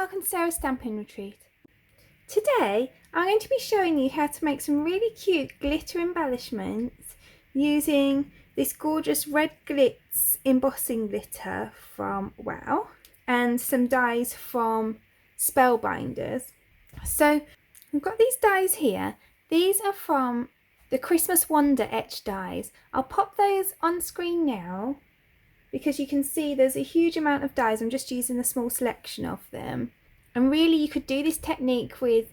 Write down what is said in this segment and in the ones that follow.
welcome to Sarah's Stamping Retreat. Today I'm going to be showing you how to make some really cute glitter embellishments using this gorgeous red Glitz embossing glitter from WOW and some dies from Spellbinders. So we've got these dies here. These are from the Christmas Wonder etched dies. I'll pop those on screen now because you can see there's a huge amount of dies. I'm just using a small selection of them. And really you could do this technique with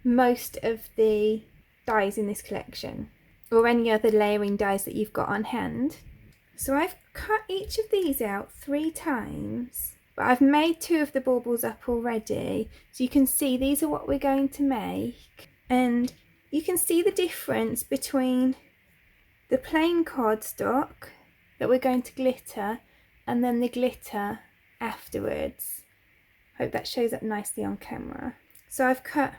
most of the dies in this collection or any other layering dies that you've got on hand. So I've cut each of these out 3 times, but I've made 2 of the baubles up already. So you can see these are what we're going to make. And you can see the difference between the plain cardstock that we're going to glitter and then the glitter afterwards. Hope that shows up nicely on camera. So I've cut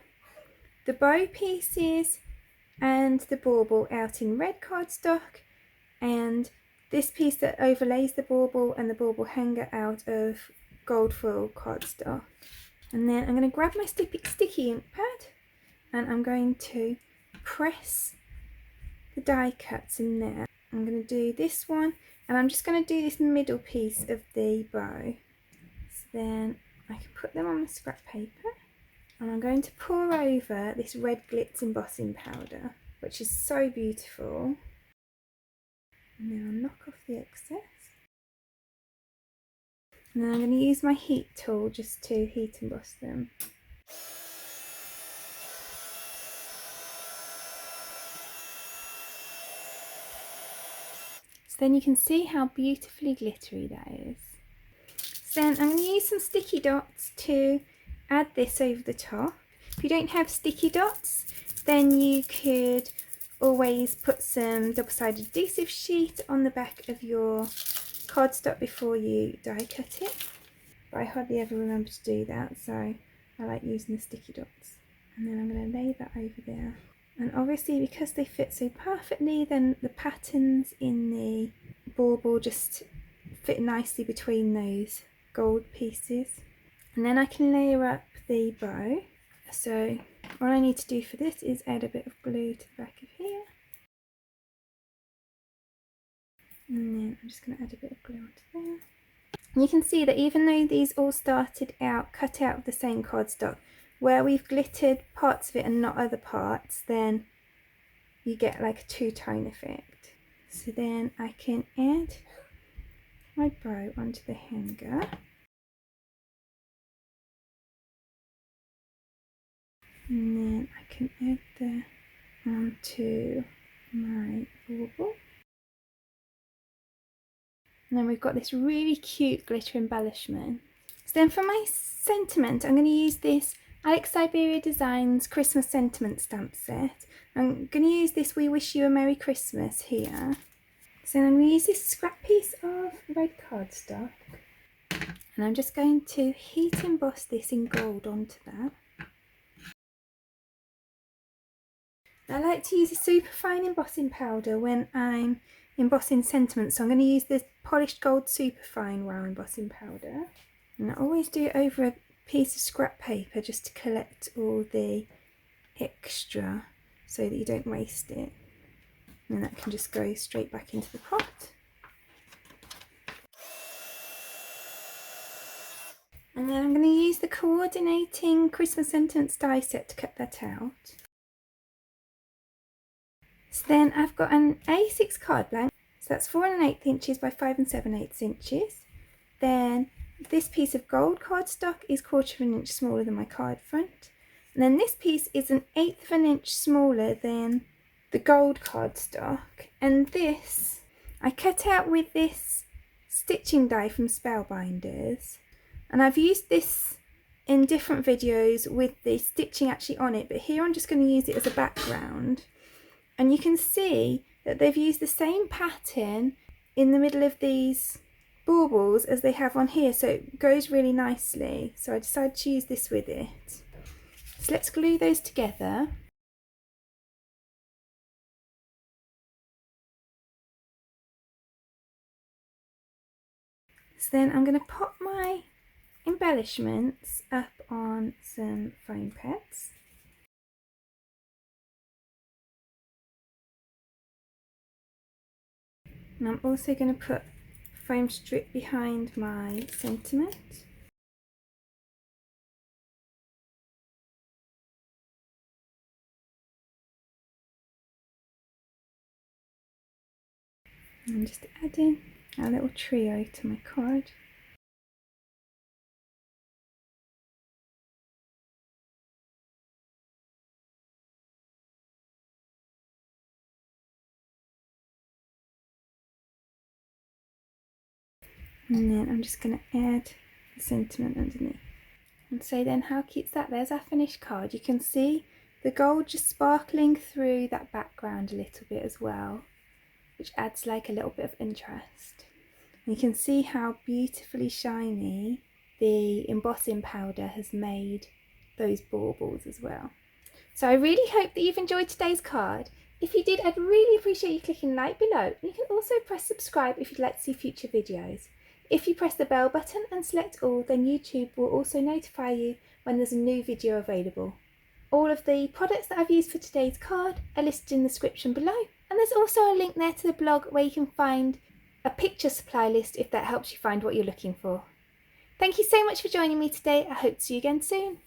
the bow pieces and the bauble out in red cardstock, and this piece that overlays the bauble and the bauble hanger out of gold foil cardstock. And then I'm going to grab my sticky ink pad and I'm going to press the die cuts in there. I'm going to do this one, and I'm just going to do this middle piece of the bow. So then I can put them on the scrap paper, and I'm going to pour over this red Glitz embossing powder, which is so beautiful. And then I'll knock off the excess. And then I'm going to use my heat tool just to heat emboss them. Then you can see how beautifully glittery that is. So then I'm going to use some sticky dots to add this over the top. If you don't have sticky dots, then you could always put some double-sided adhesive sheet on the back of your cardstock before you die cut it. But I hardly ever remember to do that, so I like using the sticky dots. And then I'm going to lay that over there. And obviously because they fit so perfectly, then the patterns in the bauble just fit nicely between those gold pieces. And then I can layer up the bow. So all I need to do for this is add a bit of glue to the back of here. And then I'm just going to add a bit of glue onto there. And you can see that even though these all started out cut out of the same cardstock, where we've glittered parts of it and not other parts, then you get like a two-tone effect. So then I can add my bow onto the hanger. And then I can add that onto my bauble. And then we've got this really cute glitter embellishment. So then for my sentiment, I'm going to use this Alex Siberia Designs Christmas Sentiment stamp set. I'm going to use this We Wish You a Merry Christmas here. So I'm going to use this scrap piece of red cardstock, and I'm just going to heat emboss this in gold onto that. I like to use a super fine embossing powder when I'm embossing sentiments, so I'm going to use this polished gold super fine WOW embossing powder. And I always do it over a piece of scrap paper just to collect all the extra so that you don't waste it. And that can just go straight back into the pot. And then I'm going to use the coordinating Christmas Sentiments die set to cut that out. So then I've got an A6 card blank, so that's 4 1/8 inches by 5 7/8 inches. Then this piece of gold cardstock is 1/4 of an inch smaller than my card front. And then this piece is 1/8 of an inch smaller than the gold cardstock. And this I cut out with this stitching die from Spellbinders. And I've used this in different videos with the stitching actually on it, but here I'm just going to use it as a background. And you can see that they've used the same pattern in the middle of these baubles as they have on here, so it goes really nicely. So I decided to use this with it. So let's glue those together. So then I'm going to pop my embellishments up on some foam pads. And I'm also going to put foam strip behind my sentiment. I'm just adding a little trio to my card. And then I'm just going to add the sentiment underneath. And so then how cute's that? There's our finished card. You can see the gold just sparkling through that background a little bit as well, which adds like a little bit of interest. And you can see how beautifully shiny the embossing powder has made those baubles as well. So I really hope that you've enjoyed today's card. If you did, I'd really appreciate you clicking like below. You can also press subscribe if you'd like to see future videos. If you press the bell button and select all, then YouTube will also notify you when there's a new video available. All of the products that I've used for today's card are listed in the description below, and there's also a link there to the blog where you can find a picture supply list if that helps you find what you're looking for. Thank you so much for joining me today. I hope to see you again soon.